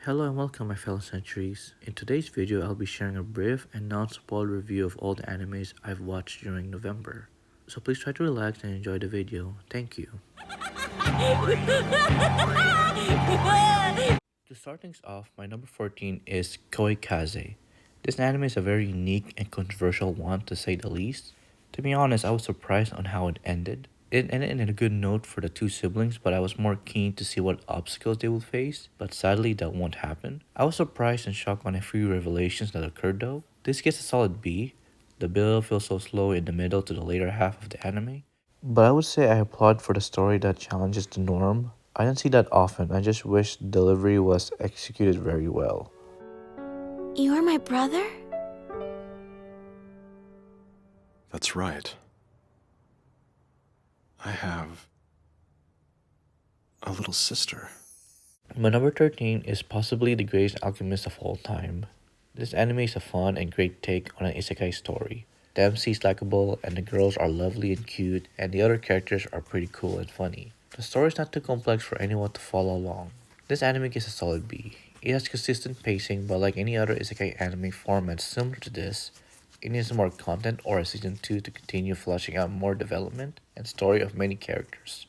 Hello and welcome my fellow centuries. In today's video I'll be sharing a brief and non-spoiled review of all the animes I've watched during November. So please try to relax and enjoy the video. Thank you. To start things off, my number 14 is Koikaze. This anime is a very unique and controversial one to say the least. To be honest, I was surprised on how it ended. It ended in a good note for the two siblings, but I was more keen to see what obstacles they would face, but sadly that won't happen. I was surprised and shocked on a few revelations that occurred though. This gets a solid B. The build feels so slow in the middle to the later half of the anime. But I would say I applaud for the story that challenges the norm. I don't see that often, I just wish the delivery was executed very well. You're my brother? That's right. I have a little sister. My number 13 is possibly the greatest alchemist of all time. This anime is a fun and great take on an isekai story. The MC is likable and the girls are lovely and cute and the other characters are pretty cool and funny. The story is not too complex for anyone to follow along. This anime gets a solid B. It has consistent pacing, but like any other isekai anime format similar to this, it needs more content or a season 2 to continue fleshing out more development and story of many characters.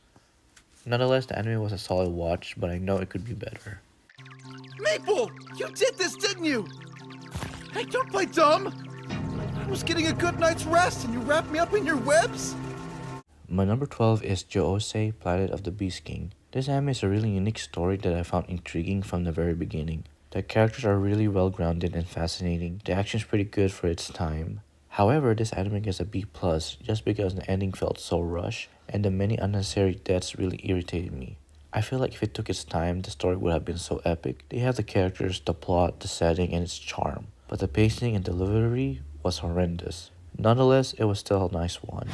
Nonetheless, the anime was a solid watch, but I know it could be better. Maple! You did this, didn't you? Hey, don't play dumb! I was getting a good night's rest and you wrapped me up in your webs? My number 12 is Joosei, Planet of the Beast King. This anime is a really unique story that I found intriguing from the very beginning. The characters are really well grounded and fascinating. The action is pretty good for its time. However, this anime gets a B+, just because the ending felt so rushed and the many unnecessary deaths really irritated me. I feel like if it took its time, the story would have been so epic. They have the characters, the plot, the setting, and its charm. But the pacing and delivery was horrendous. Nonetheless, it was still a nice one.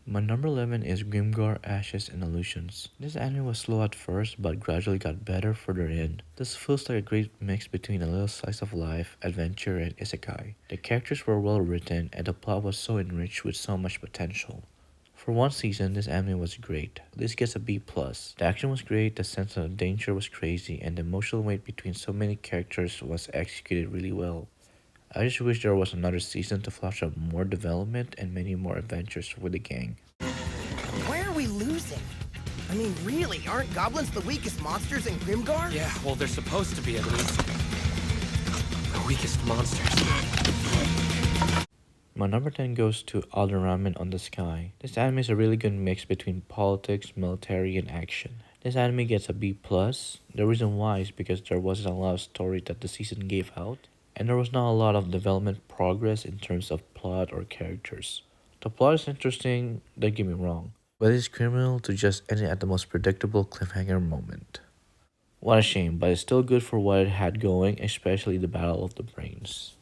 My number 11 is Grimgar, Ashes and Illusions. This anime was slow at first but gradually got better further in. This feels like a great mix between a little slice of life, adventure and isekai. The characters were well written and the plot was so enriched with so much potential. For one season, this anime was great. This gets a B+. The action was great, the sense of danger was crazy, and the emotional weight between so many characters was executed really well. I just wish there was another season to flesh out more development and many more adventures for the gang. Why are we losing? I mean, really, aren't goblins the weakest monsters in Grimgar? Yeah, well, they're supposed to be at least. The weakest monsters. My number 10 goes to All the Ramen on the Sky. This anime is a really good mix between politics, military, and action. This anime gets a B+. The reason why is because there wasn't a lot of story that the season gave out, and there was not a lot of development progress in terms of plot or characters. The plot is interesting, don't get me wrong, but it's criminal to just end it at the most predictable cliffhanger moment. What a shame, but it's still good for what it had going, especially the Battle of the Brains.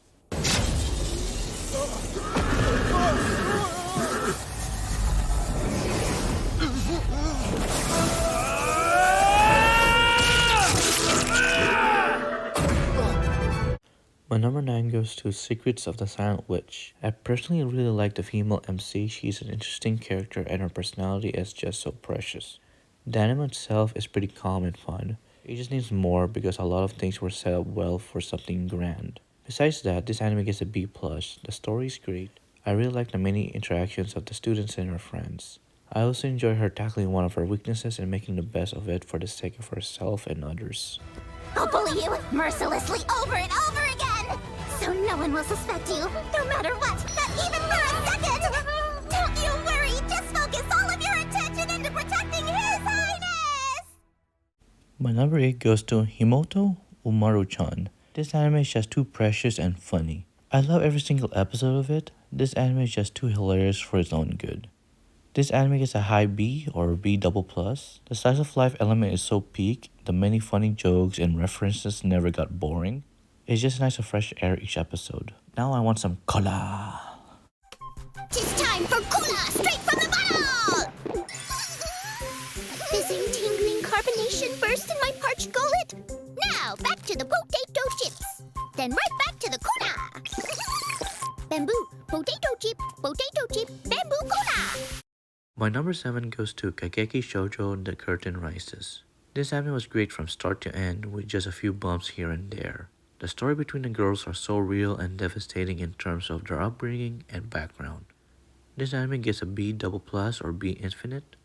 My number 9 goes to Secrets of the Silent Witch. I personally really like the female MC. She's an interesting character and her personality is just so precious. The anime itself is pretty calm and fun. It just needs more because a lot of things were set up well for something grand. Besides that, this anime gets a B+. The story is great. I really like the many interactions of the students and her friends. I also enjoy her tackling one of her weaknesses and making the best of it for the sake of herself and others. I'll bully you mercilessly over and over again! So no one will suspect you, no matter what, not even for a second! Don't you worry, just focus all of your attention into protecting His Highness! My number 8 goes to Himoto Umaru-chan. This anime is just too precious and funny. I love every single episode of it. This anime is just too hilarious for its own good. This anime gets a high B or B++. The slice of life element is so peak, the many funny jokes and references never got boring. It's just nice of fresh air each episode. Now I want some cola. It's time for cola, straight from the bottle! Fizzing, tingling carbonation burst in my parched gullet. Now, back to the potato chips. Then right back to the kuna! Bamboo, potato chip, bamboo kuna! My number 7 goes to Kageki Shoujo The Curtain Rises. This anime was great from start to end with just a few bumps here and there. The story between the girls are so real and devastating in terms of their upbringing and background. This anime gets a B double plus or B infinite.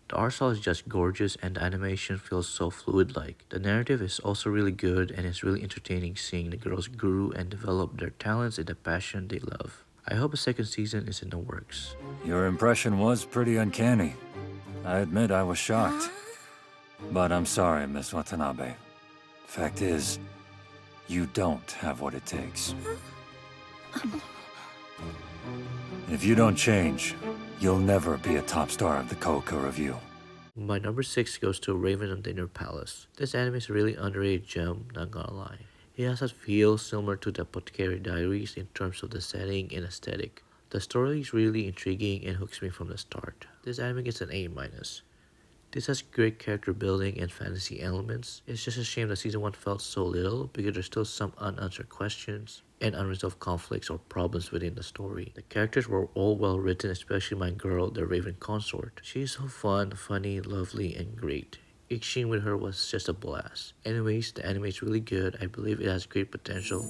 The art style is just gorgeous and the animation feels so fluid like. The narrative is also really good and it's really entertaining seeing the girls grow and develop their talents in the passion they love. I hope a second season is in the works. Your impression was pretty uncanny. I admit I was shocked. But I'm sorry, Miss Watanabe. Fact is, you don't have what it takes. If you don't change, you'll never be a top star of the Koka Review. My number 6 goes to Raven of the Inner Palace. This anime is a really underrated gem, not gonna lie. It has a feel similar to the Apothecary Diaries in terms of the setting and aesthetic. The story is really intriguing and hooks me from the start. This anime gets an A-. This has great character building and fantasy elements. It's just a shame that season 1 felt so little because there's still some unanswered questions and unresolved conflicts or problems within the story. The characters were all well written, especially my girl, the Raven Consort. She is so fun, funny, lovely, and great. Each scene with her was just a blast. Anyways, the anime is really good. I believe it has great potential.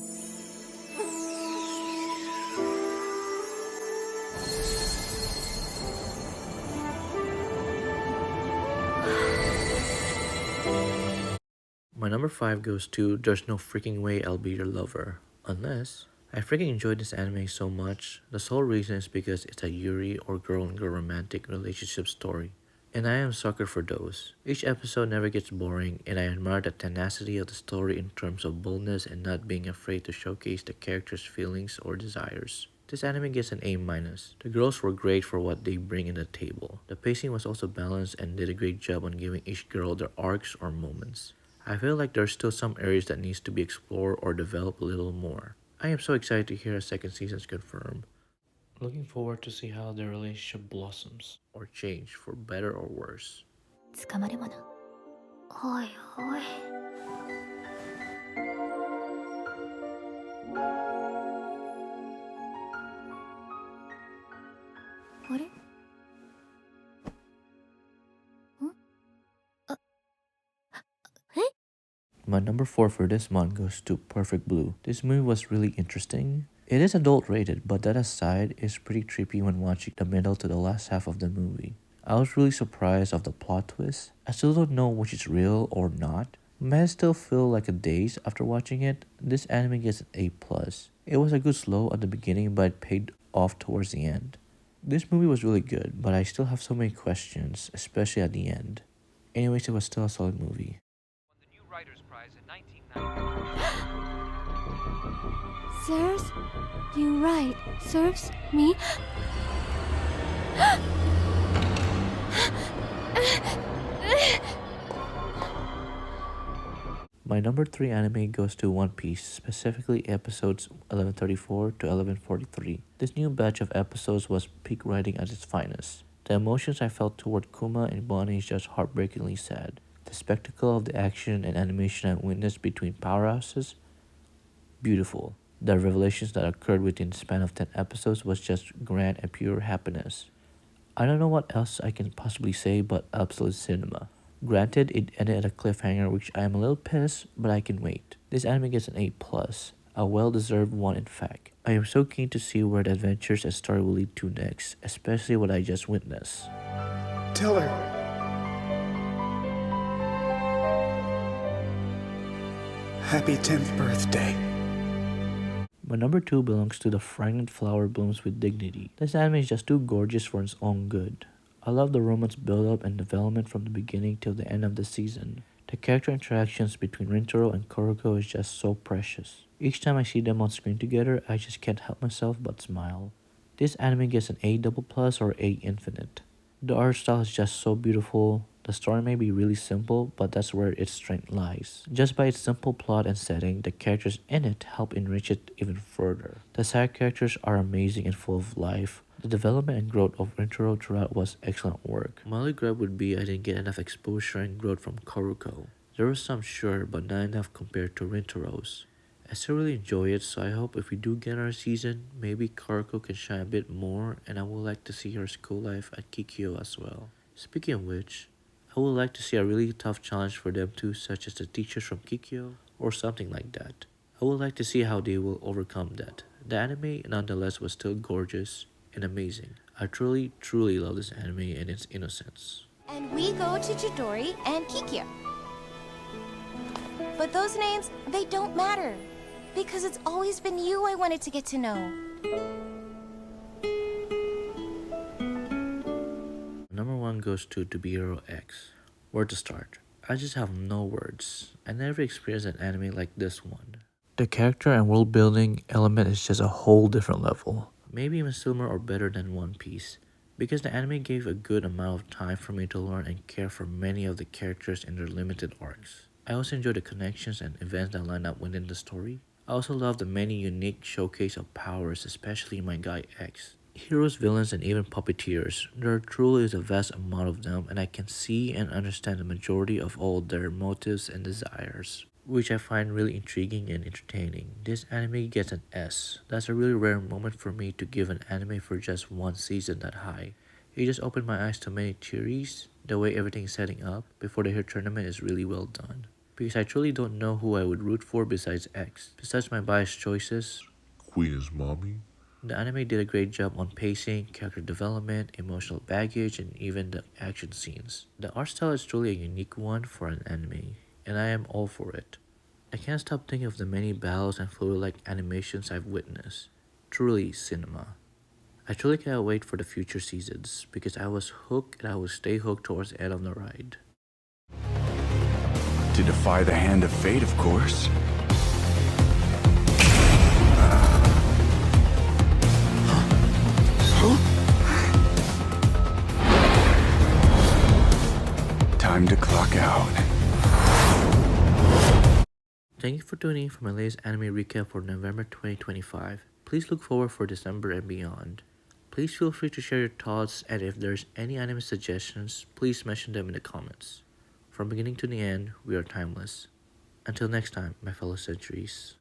My number 5 goes to There's No Freaking Way I'll Be Your Lover. Unless, I freaking enjoyed this anime so much. The sole reason is because it's a Yuri or girl and girl romantic relationship story. And I am a sucker for those. Each episode never gets boring and I admire the tenacity of the story in terms of boldness and not being afraid to showcase the characters' feelings or desires. This anime gets an A-. The girls were great for what they bring in the table. The pacing was also balanced and did a great job on giving each girl their arcs or moments. I feel like there's still some areas that needs to be explored or developed a little more. I am so excited to hear a second season is confirmed. Looking forward to see how their relationship blossoms or change for better or worse. 捕まるもの。おいおい。あれ？ん？あ、え？ My number 4 for this month goes to Perfect Blue. This movie was really interesting. It is adult rated, but that aside, it's pretty trippy when watching the middle to the last half of the movie. I was really surprised of the plot twist. I still don't know which is real or not. May I still feel like a daze after watching it. This anime gets an A+. It was a good slow at the beginning, but it paid off towards the end. This movie was really good, but I still have so many questions, especially at the end. Anyways, it was still a solid movie. Won the new Writers' Prize in 1990. Serves you right. Serves me. My number 3 anime goes to One Piece, specifically episodes 1134 to 1143. This new batch of episodes was peak writing at its finest. The emotions I felt toward Kuma and Bonnie is just heartbreakingly sad. The spectacle of the action and animation I witnessed between powerhouses, beautiful. The revelations that occurred within the span of 10 episodes was just grand and pure happiness. I don't know what else I can possibly say but absolute cinema. Granted, it ended at a cliffhanger which I am a little pissed, but I can wait. This anime gets an A+, a well-deserved one in fact. I am so keen to see where the adventures and story will lead to next, especially what I just witnessed. Tell her. Happy 10th birthday. My number 2 belongs to The Fragrant Flower Blooms with Dignity. This anime is just too gorgeous for its own good. I love the romance build-up and development from the beginning till the end of the season. The character interactions between Rintaro and Kuroko is just so precious. Each time I see them on screen together, I just can't help myself but smile. This anime gets an A++ or A infinite. The art style is just so beautiful. The story may be really simple, but that's where its strength lies. Just by its simple plot and setting, the characters in it help enrich it even further. The side characters are amazing and full of life. The development and growth of Rintaro throughout was excellent work. My only gripe would be I didn't get enough exposure and growth from Kuroko. There was some sure, but not enough compared to Rintaro's. I still really enjoy it, so I hope if we do get our season, maybe Karko can shine a bit more, and I would like to see her school life at Kikyo as well. Speaking of which, I would like to see a really tough challenge for them too, such as the teachers from Kikyo, or something like that. I would like to see how they will overcome that. The anime, nonetheless, was still gorgeous and amazing. I truly, truly love this anime and its innocence. And we go to Chidori and Kikyo. But those names, they don't matter. Because it's always been you I wanted to get to know. Number 1 goes to Hero X. Where to start? I just have no words. I never experienced an anime like this one. The character and world building element is just a whole different level. Maybe even similar or better than One Piece. Because the anime gave a good amount of time for me to learn and care for many of the characters in their limited arcs. I also enjoy the connections and events that line up within the story. I also love the many unique showcase of powers, especially my guy X. Heroes, villains, and even puppeteers. There truly is a vast amount of them, and I can see and understand the majority of all their motives and desires, which I find really intriguing and entertaining. This anime gets an S. That's a really rare moment for me to give an anime for just one season that high. It just opened my eyes to many theories. The way everything is setting up before the hero tournament is really well done. Because I truly don't know who I would root for besides X. Besides my biased choices, Queen is mommy. the anime did a great job on pacing, character development, emotional baggage, and even the action scenes. The art style is truly a unique one for an anime, and I am all for it. I can't stop thinking of the many battles and fluid-like animations I've witnessed. Truly cinema. I truly cannot wait for the future seasons, because I was hooked and I will stay hooked towards the end of the ride. To defy the hand of fate, of course. Time to clock out. Thank you for tuning in for my latest anime recap for November 2025. Please look forward for December and beyond. Please feel free to share your thoughts, and if there's any anime suggestions, please mention them in the comments. From beginning to the end, we are timeless. Until next time, my fellow centuries.